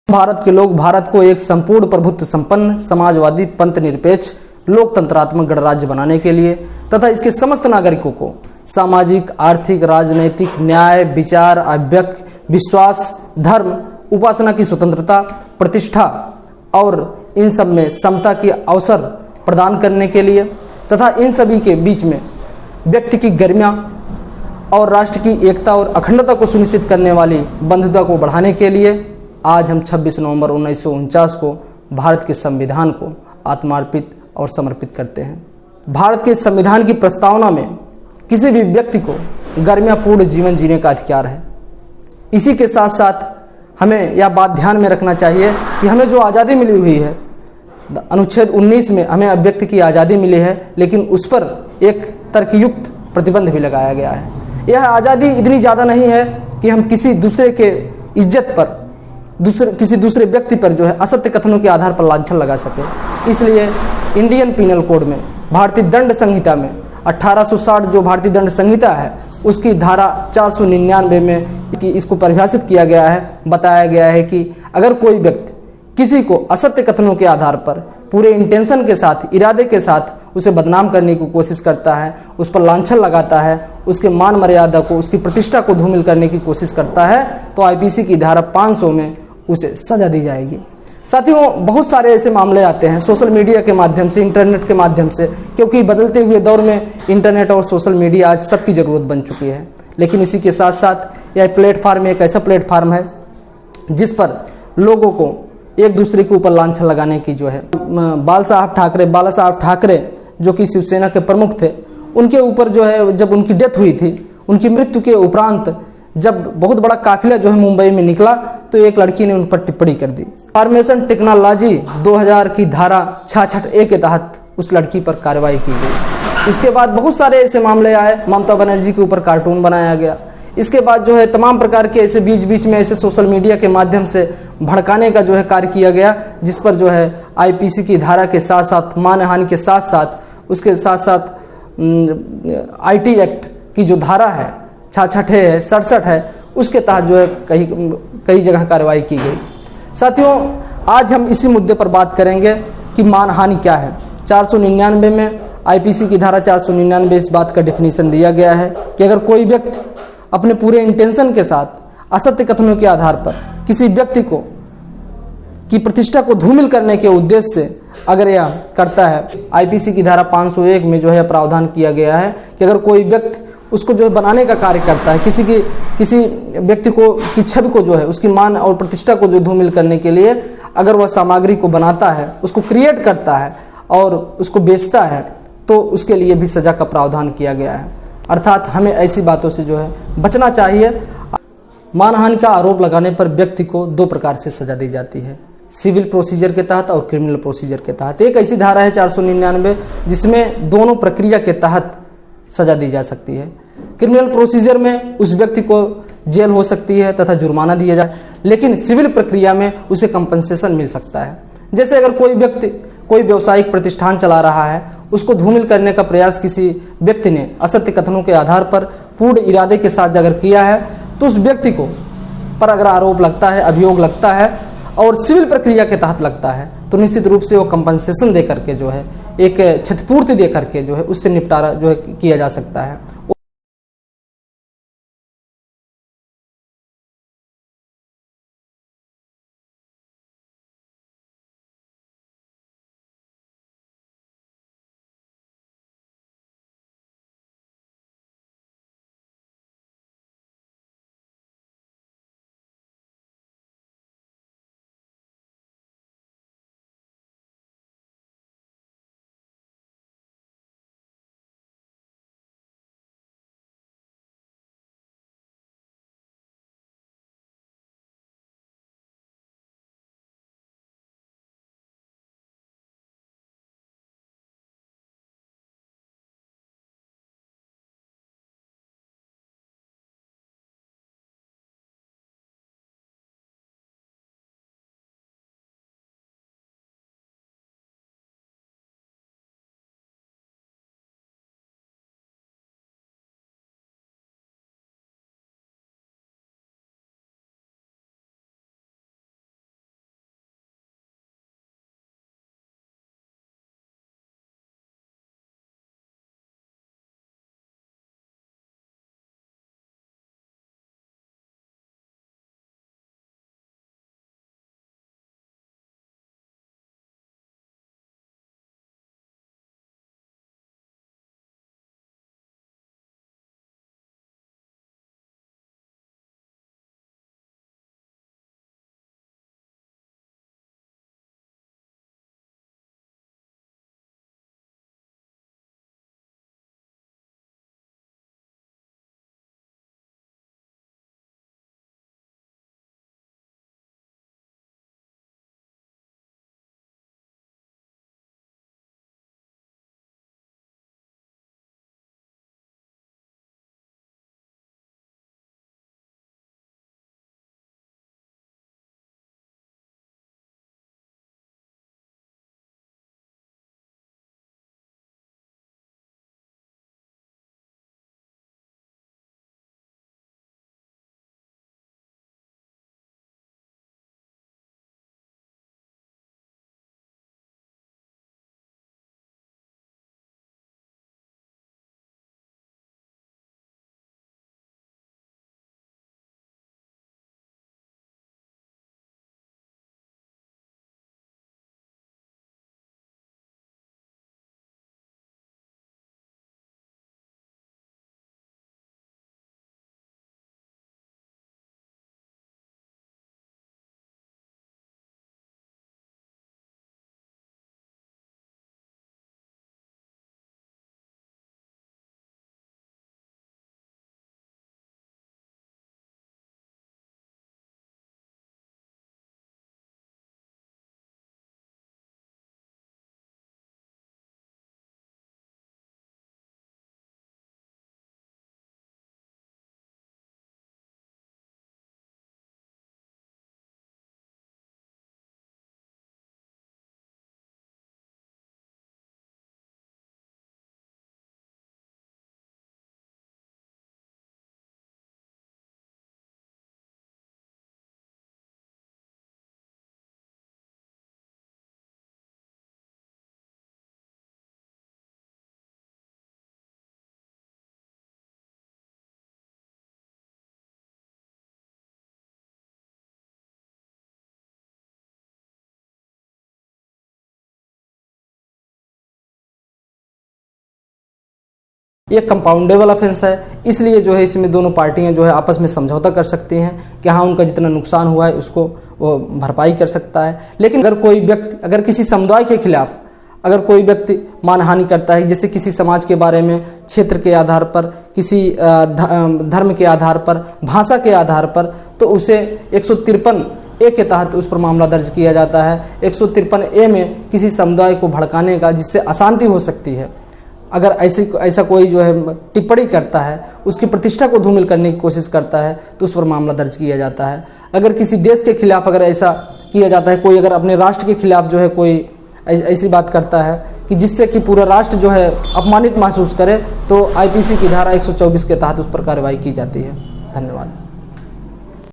भारत के लोग भारत को एक संपूर्ण प्रभुत्व संपन्न समाजवादी पंथ निरपेक्ष लोकतंत्रात्मक गणराज्य बनाने के लिए तथा इसके समस्त नागरिकों को सामाजिक, आर्थिक, राजनैतिक, न्याय, विचार, अभ्यक्त, विश्वास, धर्म, उपासना की स्वतंत्रता, प्रतिष्ठा और इन सब में समता के अवसर प्रदान करने के लिए तथा इन सभी के बीच में व्यक्ति की गरिमा और राष्ट्र की एकता और अखंडता को सुनिश्चित करने वाली बंधुता को बढ़ाने के लिए आज हम 26 नवंबर 1949 को भारत के संविधान को आत्मार्पित और समर्पित करते हैं। भारत के संविधान की प्रस्तावना में किसी भी व्यक्ति को गरिमापूर्ण जीवन जीने का अधिकार है। इसी के साथ साथ हमें यह बात ध्यान में रखना चाहिए कि हमें जो आज़ादी मिली हुई है, अनुच्छेद 19 में हमें अभिव्यक्ति की आज़ादी मिली है, लेकिन उस पर एक तर्कयुक्त प्रतिबंध भी लगाया गया है। यह आज़ादी इतनी ज़्यादा नहीं है कि हम किसी दूसरे के इज्जत पर, किसी दूसरे व्यक्ति पर जो है असत्य कथनों के आधार पर लांछन लगा सके। इसलिए इंडियन पीनल कोड में, भारतीय दंड संहिता में 1860 जो भारतीय दंड संहिता है उसकी धारा 499 में कि इसको परिभाषित किया गया है, बताया गया है कि अगर कोई व्यक्ति किसी को असत्य कथनों के आधार पर पूरे इंटेंशन के साथ, इरादे के साथ उसे बदनाम करने की कोशिश करता है, उस पर लांछन लगाता है, उसके मान मर्यादा को, उसकी प्रतिष्ठा को धूमिल करने की कोशिश करता है, तो आईपीसी की धारा 500 में उसे सजा दी जाएगी। साथियों, बहुत सारे ऐसे मामले आते हैं सोशल मीडिया के माध्यम से, इंटरनेट के माध्यम से, क्योंकि बदलते हुए दौर में इंटरनेट और सोशल मीडिया आज सबकी ज़रूरत बन चुकी है। लेकिन इसी के साथ साथ यह प्लेटफार्म एक ऐसा प्लेटफार्म है जिस पर लोगों को एक दूसरे के ऊपर लांछन लगाने की जो है, बाला साहब ठाकरे जो कि शिवसेना के प्रमुख थे, उनके ऊपर जो है जब उनकी डेथ हुई थी, उनकी मृत्यु के उपरांत जब बहुत बड़ा काफिला जो है मुंबई में निकला तो एक लड़की ने उन पर टिप्पणी कर दी। इंफॉर्मेशन टेक्नोलॉजी 2000 की धारा 66A के तहत उस लड़की पर कार्रवाई की गई। इसके बाद बहुत सारे ऐसे मामले आए, ममता बनर्जी के ऊपर कार्टून बनाया गया। इसके बाद जो है तमाम प्रकार के ऐसे बीच में ऐसे सोशल मीडिया के माध्यम से भड़काने का जो है कार्य किया गया, जिस पर जो है आईपीसी की धारा के साथ साथ, मानहानि के साथ साथ, उसके साथ साथ आईटी एक्ट की जो धारा है 66 है, 67 है, उसके तहत जो है कई जगह कार्रवाई की गई। साथियों, आज हम इसी मुद्दे पर बात करेंगे कि मानहानि क्या है। 499 में, आईपीसी की धारा 499 इस बात का डेफिनेशन दिया गया है कि अगर कोई व्यक्ति अपने पूरे इंटेंशन के साथ असत्य कथनों के आधार पर किसी व्यक्ति को की प्रतिष्ठा को धूमिल करने के उद्देश्य से अगर यह करता है, आईपीसी की धारा 501 में जो है प्रावधान किया गया है कि अगर कोई व्यक्ति उसको जो है बनाने का कार्य करता है, किसी व्यक्ति को की छवि को जो है उसकी मान और प्रतिष्ठा को जो धूमिल करने के लिए अगर वह सामग्री को बनाता है, उसको क्रिएट करता है और उसको बेचता है, तो उसके लिए भी सजा का प्रावधान किया गया है। अर्थात हमें ऐसी बातों से जो है बचना चाहिए। मानहानि का आरोप लगाने पर व्यक्ति को 2 प्रकार से सजा दी जाती है, सिविल प्रोसीजर के तहत और क्रिमिनल प्रोसीजर के तहत। एक ऐसी धारा है 499 जिसमें दोनों प्रक्रिया के तहत सजा दी जा सकती है। क्रिमिनल प्रोसीजर में उस व्यक्ति को जेल हो सकती है तथा जुर्माना दिया जाए, लेकिन सिविल प्रक्रिया में उसे कंपनसेशन मिल सकता है। जैसे अगर कोई व्यक्ति कोई व्यवसायिक प्रतिष्ठान चला रहा है, उसको धूमिल करने का प्रयास किसी व्यक्ति ने असत्य कथनों के आधार पर पूर्ण इरादे के साथ अगर किया है, तो उस व्यक्ति को पर अगर आरोप लगता है, अभियोग लगता है और सिविल प्रक्रिया के तहत लगता है, तो निश्चित रूप से वो कंपनसेशन दे करके जो है, एक क्षतिपूर्ति दे करके जो है उससे निपटारा जो है किया जा सकता है। ये कंपाउंडेबल ऑफेंस है, इसलिए जो है इसमें दोनों पार्टियां जो है आपस में समझौता कर सकती हैं कि हाँ उनका जितना नुकसान हुआ है उसको वो भरपाई कर सकता है। लेकिन अगर कोई व्यक्ति अगर किसी समुदाय के खिलाफ अगर कोई व्यक्ति मानहानि करता है, जैसे किसी समाज के बारे में, क्षेत्र के आधार पर, किसी धर्म के आधार पर, भाषा के आधार पर, तो उसे 153A के तहत उस पर मामला दर्ज किया जाता है। 153A में किसी समुदाय को भड़काने का, जिससे अशांति हो सकती है, अगर ऐसा कोई जो है टिप्पणी करता है, उसकी प्रतिष्ठा को धूमिल करने की कोशिश करता है, तो उस पर मामला दर्ज किया जाता है। अगर किसी देश के खिलाफ अगर ऐसा किया जाता है, कोई अगर अपने राष्ट्र के खिलाफ जो है कोई ऐसी बात करता है कि जिससे कि पूरा राष्ट्र जो है अपमानित महसूस करे, तो IPC की धारा 124 के तहत उस पर कार्रवाई की जाती है। धन्यवाद।